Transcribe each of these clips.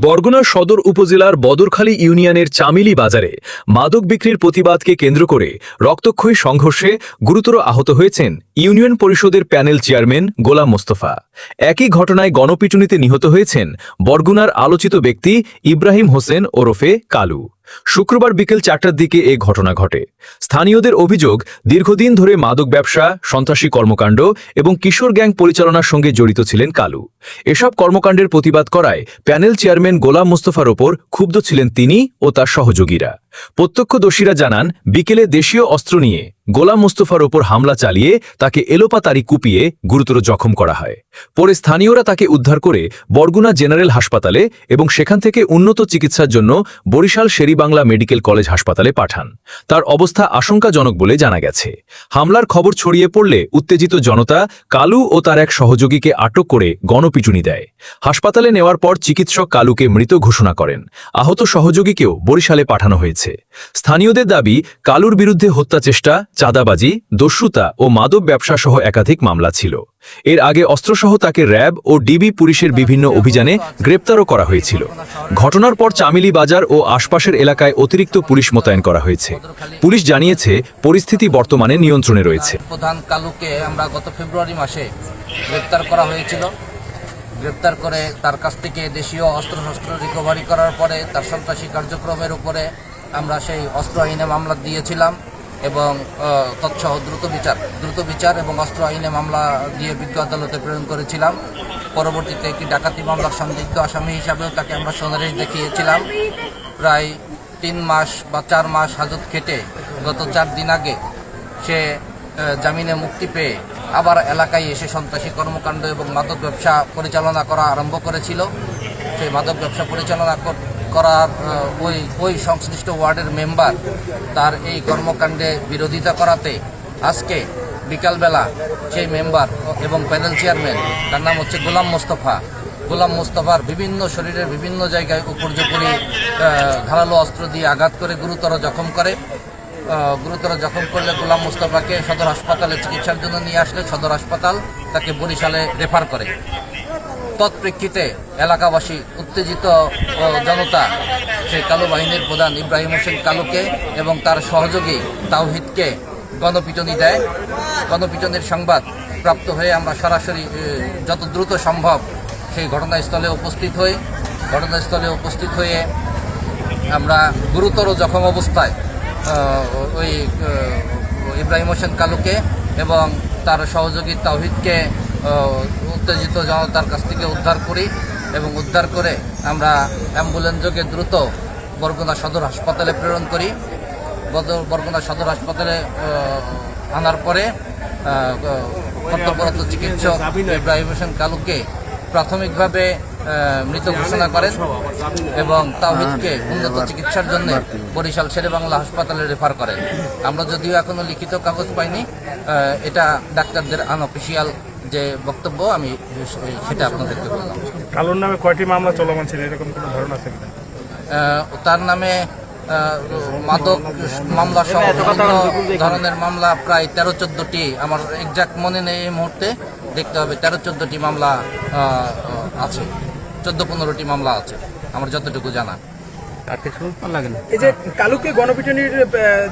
বরগুনা সদর উপজেলার বদরখালী ইউনিয়নের চামিলি বাজারে মাদক বিক্রির প্রতিবাদকে কেন্দ্র করে রক্তক্ষয়ী সংঘর্ষে গুরুতর আহত হয়েছেন ইউনিয়ন পরিষদের প্যানেল চেয়ারম্যান গোলাম মোস্তফা। একই ঘটনায় গণপিটুনিতে নিহত হয়েছেন বরগুনার আলোচিত ব্যক্তি ইব্রাহিম হোসেন ওরফে কালু। শুক্রবার বিকেল ৪টার দিকে এ ঘটনা ঘটে। স্থানীয়দের অভিযোগ, দীর্ঘদিন ধরে মাদক ব্যবসা, সন্ত্রাসী কর্মকাণ্ড এবং কিশোর গ্যাং পরিচালনার সঙ্গে জড়িত ছিলেন কালু। এসব কর্মকাণ্ডের প্রতিবাদ করায় প্যানেল চেয়ারম্যান গোলাম মোস্তফার ওপর ক্ষুব্ধ ছিলেন তিনি ও তার সহযোগীরা। প্রত্যক্ষদর্শীরা জানান, বিকেলে দেশীয় অস্ত্র নিয়ে গোলাম মোস্তফার ওপর হামলা চালিয়ে তাকে এলোপাতাড়ি কুপিয়ে গুরুতর জখম করা হয়। পরে স্থানীয়রা তাকে উদ্ধার করে বরগুনা জেনারেল হাসপাতালে এবং সেখান থেকে উন্নত চিকিৎসার জন্য বরিশাল শের-ই-বাংলা মেডিকেল কলেজ হাসপাতালে পাঠান। তার অবস্থা আশঙ্কাজনক বলে জানা গেছে। হামলার খবর ছড়িয়ে পড়লে উত্তেজিত জনতা কালু ও তার এক সহযোগীকে আটক করে গণপিটুনি দেয়। হাসপাতালে নেওয়ার পর চিকিৎসক কালুকে মৃত ঘোষণা করেন। আহত সহযোগীকেও বরিশালে পাঠানো হয়েছে। স্থানীয়দের দাবি, কালুর বিরুদ্ধে হত্যাচেষ্টা, চাঁদাবাজি, দস্যুতা ও মাদক ব্যবসা সহ একাধিক মামলা ছিল। এর আগে অস্ত্রসহ তাকে র্যাব ও ডিবি পুলিশের বিভিন্ন অভিযানে গ্রেপ্তারও করা হয়েছিল। ঘটনার পর চামিলি বাজার ও আশপাশের এলাকায় অতিরিক্ত পুলিশ মোতায়েন করা হয়েছে। পুলিশ জানিয়েছে, পরিস্থিতি বর্তমানে নিয়ন্ত্রণে রয়েছে। প্রধান কালুকে আমরা গত ফেব্রুয়ারি মাসে গ্রেপ্তার করা হয়েছিল। গ্রেপ্তার করে তার কাছ থেকে দেশীয় অস্ত্রশস্ত্র রিকভারি করার পরে তার সন্ত্রাসী কার্যক্রমের উপরে আমরা সেই অস্ত্র আইনে মামলা দিয়েছিলাম এবং তৎসহ দ্রুত বিচার এবং অস্ত্র আইনে মামলা দিয়ে বিজ্ঞ আদালতে প্রেরণ করেছিলাম। পরবর্তীতে একটি ডাকাতি মামলার সন্দিগ্ধ আসামি হিসাবেও তাকে আমরা সোনারেশ দেখিয়েছিলাম। প্রায় 3 মাস বা 4 মাস হাজত খেটে গত 4 দিন আগে সে জামিনে মুক্তি পেয়ে আবার এলাকায় এসে সন্ত্রাসী কর্মকাণ্ড এবং মাদক ব্যবসা পরিচালনা করা আরম্ভ করেছিল। সেই মাদক ব্যবসা পরিচালনা করার ওই সংশ্লিষ্ট ওয়ার্ডের মেম্বার তার এই কর্মকাণ্ডে বিরোধিতা করাতে আজকে বিকালবেলা সেই মেম্বার এবং প্যানেল চেয়ারম্যান, তার নাম হচ্ছে গোলাম মোস্তফার শরীরের বিভিন্ন জায়গায় উপর্যুপরি ধারালো অস্ত্র দিয়ে আঘাত করে গুরুতর জখম করলে গোলাম মোস্তফাকে সদর হাসপাতালে চিকিৎসার জন্য নিয়ে আসলে সদর হাসপাতাল তাকে বরিশালে রেফার করে। তৎপ্রেক্ষিতে এলাকাবাসী উত্তেজিত জনতা সেই কালো বাহিনীর প্রধান ইব্রাহিম হোসেন কালুকে এবং তার সহযোগী তাওহিদকে গণপিটুনি দেয়। গণপিটুনির সংবাদ প্রাপ্ত হয়ে আমরা সরাসরি যত দ্রুত সম্ভব সেই ঘটনাস্থলে উপস্থিত হয়ে আমরা গুরুতর জখম অবস্থায় ওই ইব্রাহিম হোসেন কালুকে এবং তার সহযোগী তাওহিদকে উত্তেজিত জনতার কাছ থেকে উদ্ধার করি এবং উদ্ধার করে আমরা অ্যাম্বুলেন্স যোগে দ্রুত বরগুনা সদর হাসপাতালে প্রেরণ করি। বরগুনা সদর হাসপাতালে আনার পরে কর্তব্যরত চিকিৎসক ইব্রাহিম হোসেন কালুকে প্রাথমিকভাবে মৃত ঘোষণা করেন এবং তাওহিদকে উন্নত চিকিৎসার জন্য বরিশাল শের-ই-বাংলা হাসপাতালে রেফার করেন। আমরা যদিও এখনো লিখিত কাগজ পাইনি, এটা ডাক্তারদের আনঅফিসিয়াল যে বক্তব্য, আমি সেটা আপনাদেরকে বললাম। কালুর নামে কয়টি মামলা চলমান ছিল, এরকম কোনো ধারণা আছে কিনা? তার নামে মাদক মামলা সহ বিভিন্ন ধরনের মামলা প্রায় 13-14টি, আমার এক্সাক্ট মনে নেই এই মুহূর্তে, দেখতে হবে। 13-14টি মামলা আছে, 14-15টি মামলা আছে আমার যতটুকু জানা। আর কিছু লাগে না। এই যে কালুকে গণপিটুনির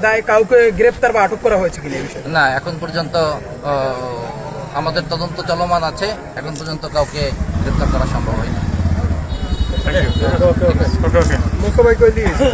দায়ে কাউকে গ্রেপ্তার বা আটক করা হয়েছে কিনা এই বিষয়ে? না, এখন পর্যন্ত আমাদের তদন্ত চলমান আছে, এখন পর্যন্ত কাউকে গ্রেপ্তার করা সম্ভব হয়নি। মুখবাই কই দিয়েছে